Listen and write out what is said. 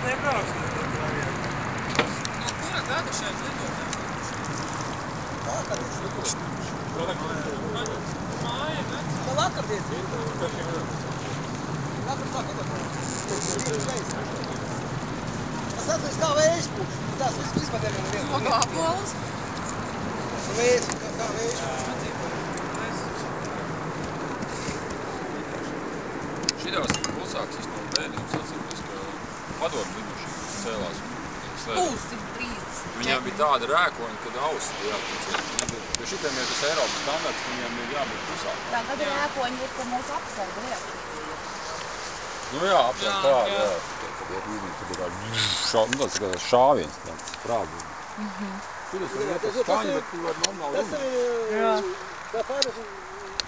nebrauksiet to variantu. No kura gada šeit lidotājs? Māja, vecā. No vakardienas. Vakar sāk lidotājs. Tas atliks kā vējš puš. Tās vispār nevienu vienu. No gābolas? Vējš, kā vējš. Šitās klusāks es no bērnības atceros, ka padomu lidošana cēlās. Pūsti 30. Viņām bija tāda rēkoņa, kad ausis bija jāpacēt. Jo šitiem ir tas Eiropas standarts, ka viņām ir jābūt klusāk. Tagad rēkoņi ir, ka mūsu apsarga lieta. Nu jā, apsarga tāda, jā. Kad ir tāds šāviens, tāds sprādziens. Šitas var iet uz skaņu, bet tu var normāli runāt. Tā pāris